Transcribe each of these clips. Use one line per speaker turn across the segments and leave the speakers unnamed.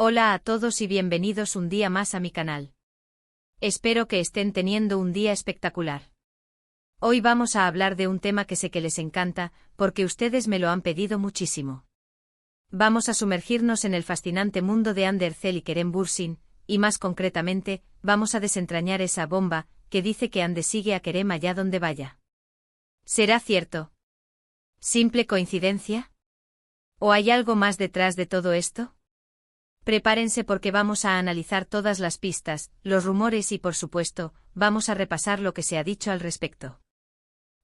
Hola a todos y bienvenidos un día más a mi canal. Espero que estén teniendo un día espectacular. Hoy vamos a hablar de un tema que sé que les encanta, porque ustedes me lo han pedido muchísimo. Vamos a sumergirnos en el fascinante mundo de Ander Zel y Kerem Bürsin, y más concretamente, vamos a desentrañar esa bomba que dice que Ande sigue a Kerem allá donde vaya. ¿Será cierto? ¿Simple coincidencia? ¿O hay algo más detrás de todo esto? Prepárense porque vamos a analizar todas las pistas, los rumores y por supuesto, vamos a repasar lo que se ha dicho al respecto.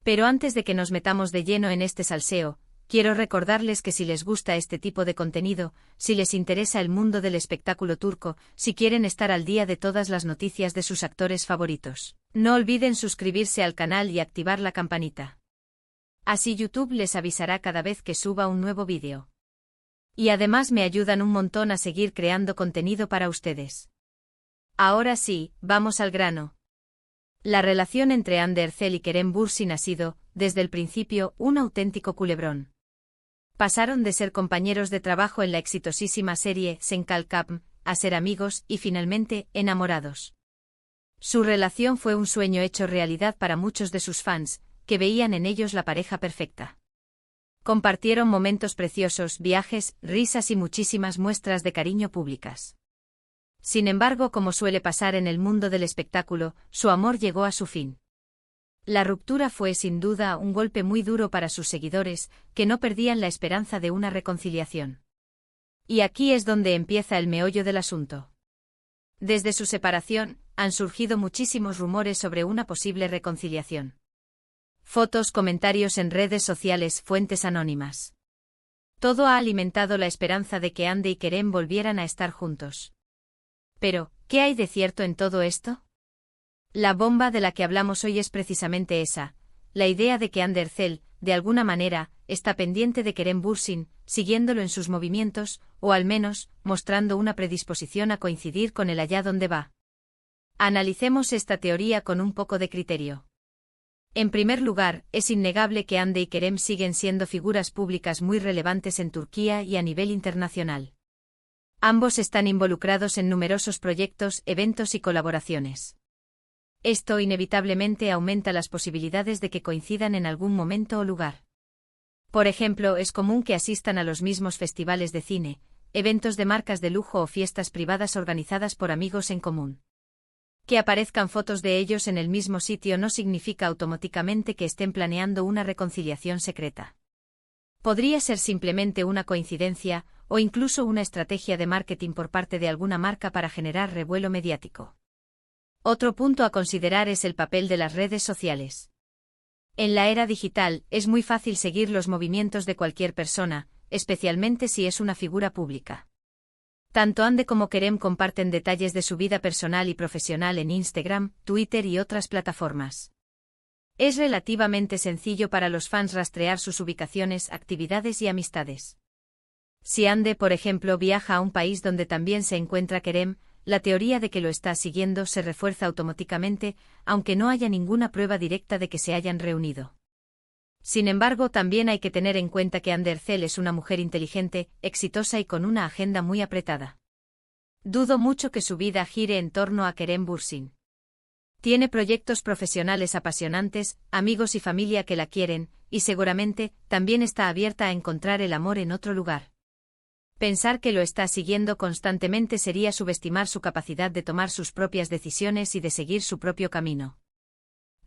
Pero antes de que nos metamos de lleno en este salseo, quiero recordarles que si les gusta este tipo de contenido, si les interesa el mundo del espectáculo turco, si quieren estar al día de todas las noticias de sus actores favoritos, no olviden suscribirse al canal y activar la campanita. Así YouTube les avisará cada vez que suba un nuevo vídeo. Y además me ayudan un montón a seguir creando contenido para ustedes. Ahora sí, vamos al grano. La relación entre Ander Zel y Kerem Bürsin ha sido, desde el principio, un auténtico culebrón. Pasaron de ser compañeros de trabajo en la exitosísima serie Sen Kalkam, a ser amigos y finalmente, enamorados. Su relación fue un sueño hecho realidad para muchos de sus fans, que veían en ellos la pareja perfecta. Compartieron momentos preciosos, viajes, risas y muchísimas muestras de cariño públicas. Sin embargo, como suele pasar en el mundo del espectáculo, su amor llegó a su fin. La ruptura fue sin duda un golpe muy duro para sus seguidores, que no perdían la esperanza de una reconciliación. Y aquí es donde empieza el meollo del asunto. Desde su separación, han surgido muchísimos rumores sobre una posible reconciliación. Fotos, comentarios en redes sociales, fuentes anónimas. Todo ha alimentado la esperanza de que Ande y Kerem volvieran a estar juntos. Pero, ¿qué hay de cierto en todo esto? La bomba de la que hablamos hoy es precisamente esa, la idea de que Ander Zel, de alguna manera, está pendiente de Kerem Bürsin, siguiéndolo en sus movimientos, o al menos, mostrando una predisposición a coincidir con él allá donde va. Analicemos esta teoría con un poco de criterio. En primer lugar, es innegable que Ande y Kerem siguen siendo figuras públicas muy relevantes en Turquía y a nivel internacional. Ambos están involucrados en numerosos proyectos, eventos y colaboraciones. Esto inevitablemente aumenta las posibilidades de que coincidan en algún momento o lugar. Por ejemplo, es común que asistan a los mismos festivales de cine, eventos de marcas de lujo o fiestas privadas organizadas por amigos en común. Que aparezcan fotos de ellos en el mismo sitio no significa automáticamente que estén planeando una reconciliación secreta. Podría ser simplemente una coincidencia, o incluso una estrategia de marketing por parte de alguna marca para generar revuelo mediático. Otro punto a considerar es el papel de las redes sociales. En la era digital, es muy fácil seguir los movimientos de cualquier persona, especialmente si es una figura pública. Tanto Ande como Kerem comparten detalles de su vida personal y profesional en Instagram, Twitter y otras plataformas. Es relativamente sencillo para los fans rastrear sus ubicaciones, actividades y amistades. Si Ande, por ejemplo, viaja a un país donde también se encuentra Kerem, la teoría de que lo está siguiendo se refuerza automáticamente, aunque no haya ninguna prueba directa de que se hayan reunido. Sin embargo, también hay que tener en cuenta que Ander Zel es una mujer inteligente, exitosa y con una agenda muy apretada. Dudo mucho que su vida gire en torno a Kerem Bürsin. Tiene proyectos profesionales apasionantes, amigos y familia que la quieren, y seguramente, también está abierta a encontrar el amor en otro lugar. Pensar que lo está siguiendo constantemente sería subestimar su capacidad de tomar sus propias decisiones y de seguir su propio camino.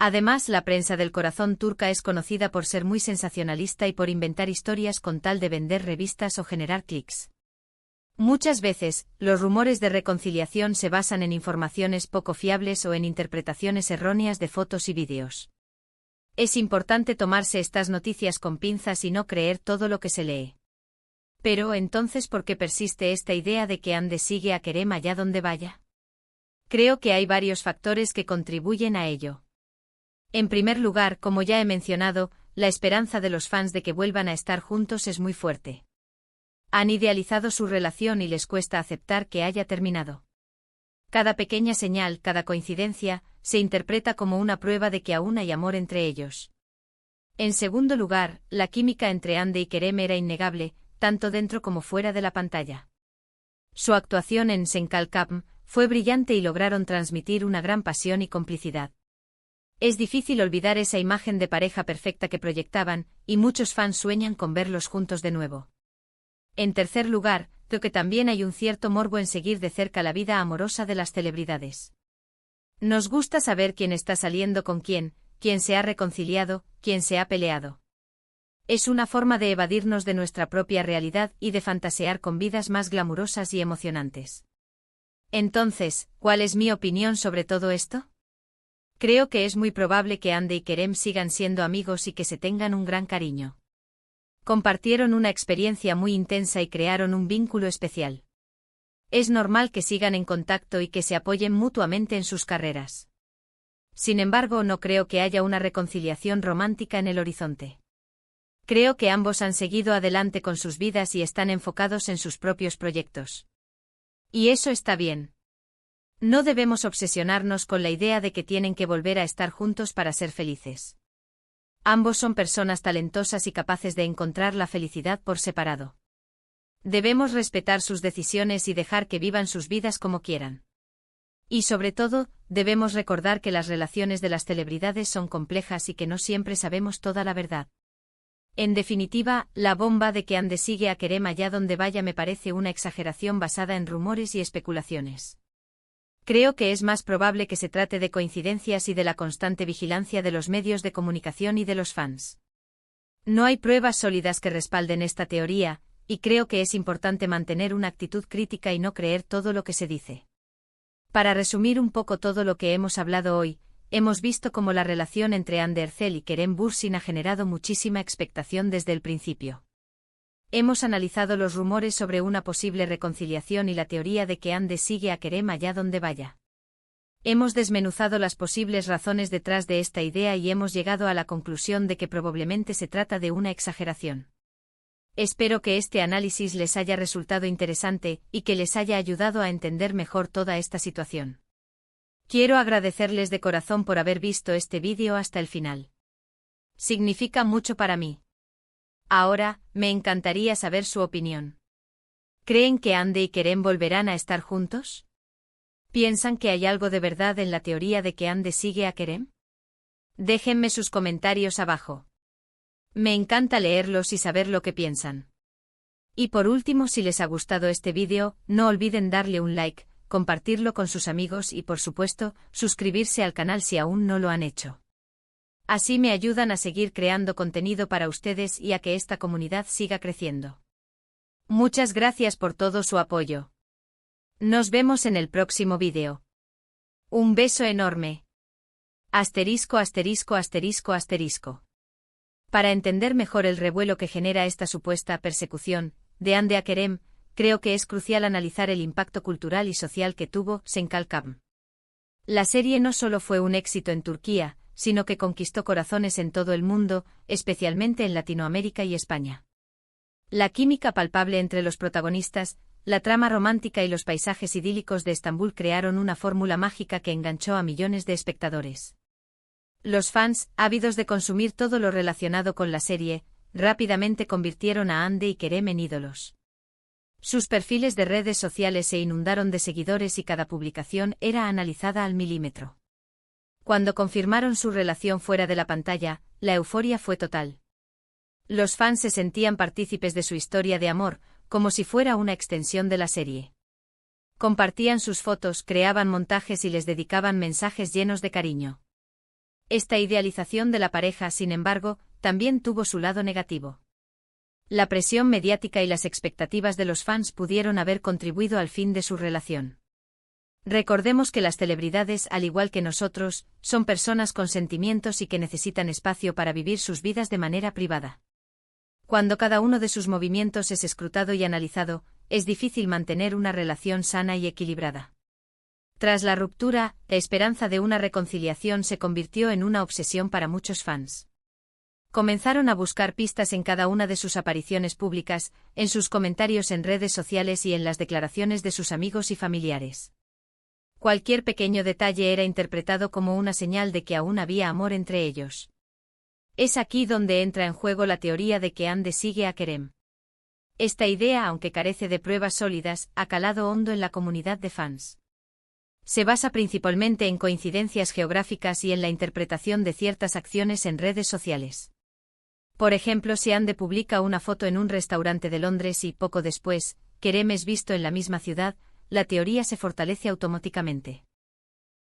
Además, la prensa del corazón turca es conocida por ser muy sensacionalista y por inventar historias con tal de vender revistas o generar clics. Muchas veces, los rumores de reconciliación se basan en informaciones poco fiables o en interpretaciones erróneas de fotos y vídeos. Es importante tomarse estas noticias con pinzas y no creer todo lo que se lee. Pero, entonces, ¿por qué persiste esta idea de que Ande sigue a Kerem allá donde vaya? Creo que hay varios factores que contribuyen a ello. En primer lugar, como ya he mencionado, la esperanza de los fans de que vuelvan a estar juntos es muy fuerte. Han idealizado su relación y les cuesta aceptar que haya terminado. Cada pequeña señal, cada coincidencia, se interpreta como una prueba de que aún hay amor entre ellos. En segundo lugar, la química entre Ande y Kerem era innegable, tanto dentro como fuera de la pantalla. Su actuación en Senkalkam fue brillante y lograron transmitir una gran pasión y complicidad. Es difícil olvidar esa imagen de pareja perfecta que proyectaban, y muchos fans sueñan con verlos juntos de nuevo. En tercer lugar, creo que también hay un cierto morbo en seguir de cerca la vida amorosa de las celebridades. Nos gusta saber quién está saliendo con quién se ha reconciliado, quién se ha peleado. Es una forma de evadirnos de nuestra propia realidad y de fantasear con vidas más glamurosas y emocionantes. Entonces, ¿cuál es mi opinión sobre todo esto? Creo que es muy probable que Hande y Kerem sigan siendo amigos y que se tengan un gran cariño. Compartieron una experiencia muy intensa y crearon un vínculo especial. Es normal que sigan en contacto y que se apoyen mutuamente en sus carreras. Sin embargo, no creo que haya una reconciliación romántica en el horizonte. Creo que ambos han seguido adelante con sus vidas y están enfocados en sus propios proyectos. Y eso está bien. No debemos obsesionarnos con la idea de que tienen que volver a estar juntos para ser felices. Ambos son personas talentosas y capaces de encontrar la felicidad por separado. Debemos respetar sus decisiones y dejar que vivan sus vidas como quieran. Y sobre todo, debemos recordar que las relaciones de las celebridades son complejas y que no siempre sabemos toda la verdad. En definitiva, la bomba de que Hande sigue a Kerem allá donde vaya me parece una exageración basada en rumores y especulaciones. Creo que es más probable que se trate de coincidencias y de la constante vigilancia de los medios de comunicación y de los fans. No hay pruebas sólidas que respalden esta teoría, y creo que es importante mantener una actitud crítica y no creer todo lo que se dice. Para resumir un poco todo lo que hemos hablado hoy, hemos visto cómo la relación entre Hande Erçel y Kerem Bürsin ha generado muchísima expectación desde el principio. Hemos analizado los rumores sobre una posible reconciliación y la teoría de que Hande sigue a Kerem allá donde vaya. Hemos desmenuzado las posibles razones detrás de esta idea y hemos llegado a la conclusión de que probablemente se trata de una exageración. Espero que este análisis les haya resultado interesante y que les haya ayudado a entender mejor toda esta situación. Quiero agradecerles de corazón por haber visto este vídeo hasta el final. Significa mucho para mí. Ahora, me encantaría saber su opinión. ¿Creen que Hande y Kerem volverán a estar juntos? ¿Piensan que hay algo de verdad en la teoría de que Hande sigue a Kerem? Déjenme sus comentarios abajo. Me encanta leerlos y saber lo que piensan. Y por último, si les ha gustado este vídeo, no olviden darle un like, compartirlo con sus amigos y por supuesto, suscribirse al canal si aún no lo han hecho. Así me ayudan a seguir creando contenido para ustedes y a que esta comunidad siga creciendo. Muchas gracias por todo su apoyo. Nos vemos en el próximo vídeo. Un beso enorme. Asterisco asterisco asterisco asterisco. Para entender mejor el revuelo que genera esta supuesta persecución de Hande a Kerem, creo que es crucial analizar el impacto cultural y social que tuvo Senkalkam. La serie no solo fue un éxito en Turquía, sino que conquistó corazones en todo el mundo, especialmente en Latinoamérica y España. La química palpable entre los protagonistas, la trama romántica y los paisajes idílicos de Estambul crearon una fórmula mágica que enganchó a millones de espectadores. Los fans, ávidos de consumir todo lo relacionado con la serie, rápidamente convirtieron a Hande y Kerem en ídolos. Sus perfiles de redes sociales se inundaron de seguidores y cada publicación era analizada al milímetro. Cuando confirmaron su relación fuera de la pantalla, la euforia fue total. Los fans se sentían partícipes de su historia de amor, como si fuera una extensión de la serie. Compartían sus fotos, creaban montajes y les dedicaban mensajes llenos de cariño. Esta idealización de la pareja, sin embargo, también tuvo su lado negativo. La presión mediática y las expectativas de los fans pudieron haber contribuido al fin de su relación. Recordemos que las celebridades, al igual que nosotros, son personas con sentimientos y que necesitan espacio para vivir sus vidas de manera privada. Cuando cada uno de sus movimientos es escrutado y analizado, es difícil mantener una relación sana y equilibrada. Tras la ruptura, la esperanza de una reconciliación se convirtió en una obsesión para muchos fans. Comenzaron a buscar pistas en cada una de sus apariciones públicas, en sus comentarios en redes sociales y en las declaraciones de sus amigos y familiares. Cualquier pequeño detalle era interpretado como una señal de que aún había amor entre ellos. Es aquí donde entra en juego la teoría de que Hande sigue a Kerem. Esta idea, aunque carece de pruebas sólidas, ha calado hondo en la comunidad de fans. Se basa principalmente en coincidencias geográficas y en la interpretación de ciertas acciones en redes sociales. Por ejemplo, si Ande publica una foto en un restaurante de Londres y, poco después, Kerem es visto en la misma ciudad, la teoría se fortalece automáticamente.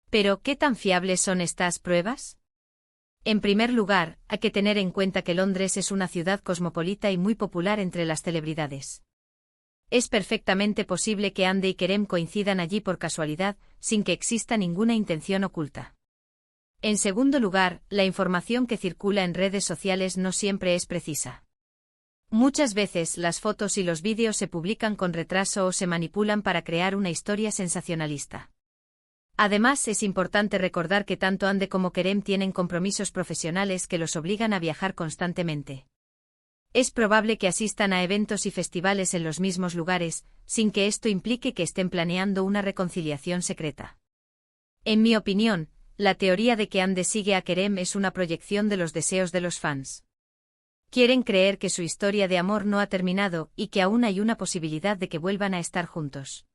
Pero, ¿qué tan fiables son estas pruebas? En primer lugar, hay que tener en cuenta que Londres es una ciudad cosmopolita y muy popular entre las celebridades. Es perfectamente posible que Ande y Kerem coincidan allí por casualidad, sin que exista ninguna intención oculta. En segundo lugar, la información que circula en redes sociales no siempre es precisa. Muchas veces las fotos y los vídeos se publican con retraso o se manipulan para crear una historia sensacionalista. Además, es importante recordar que tanto Ande como Kerem tienen compromisos profesionales que los obligan a viajar constantemente. Es probable que asistan a eventos y festivales en los mismos lugares, sin que esto implique que estén planeando una reconciliación secreta. En mi opinión, la teoría de que Ande sigue a Kerem es una proyección de los deseos de los fans. Quieren creer que su historia de amor no ha terminado y que aún hay una posibilidad de que vuelvan a estar juntos.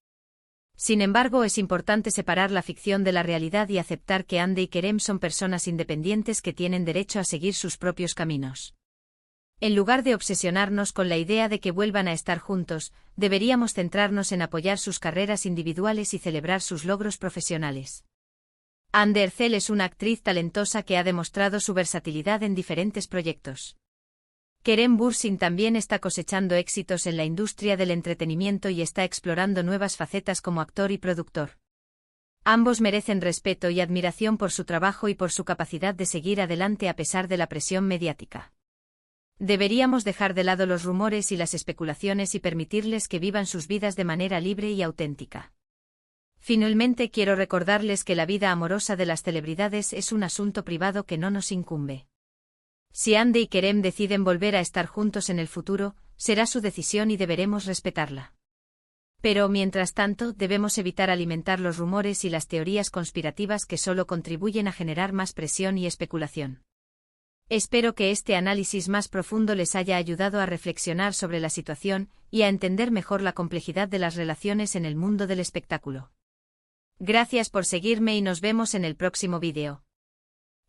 Sin embargo, es importante separar la ficción de la realidad y aceptar que Ande y Kerem son personas independientes que tienen derecho a seguir sus propios caminos. En lugar de obsesionarnos con la idea de que vuelvan a estar juntos, deberíamos centrarnos en apoyar sus carreras individuales y celebrar sus logros profesionales. Hande Erçel es una actriz talentosa que ha demostrado su versatilidad en diferentes proyectos. Kerem Bürsin también está cosechando éxitos en la industria del entretenimiento y está explorando nuevas facetas como actor y productor. Ambos merecen respeto y admiración por su trabajo y por su capacidad de seguir adelante a pesar de la presión mediática. Deberíamos dejar de lado los rumores y las especulaciones y permitirles que vivan sus vidas de manera libre y auténtica. Finalmente, quiero recordarles que la vida amorosa de las celebridades es un asunto privado que no nos incumbe. Si Ande y Kerem deciden volver a estar juntos en el futuro, será su decisión y deberemos respetarla. Pero, mientras tanto, debemos evitar alimentar los rumores y las teorías conspirativas que solo contribuyen a generar más presión y especulación. Espero que este análisis más profundo les haya ayudado a reflexionar sobre la situación y a entender mejor la complejidad de las relaciones en el mundo del espectáculo. Gracias por seguirme y nos vemos en el próximo vídeo.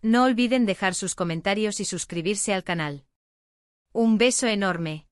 No olviden dejar sus comentarios y suscribirse al canal. Un beso enorme.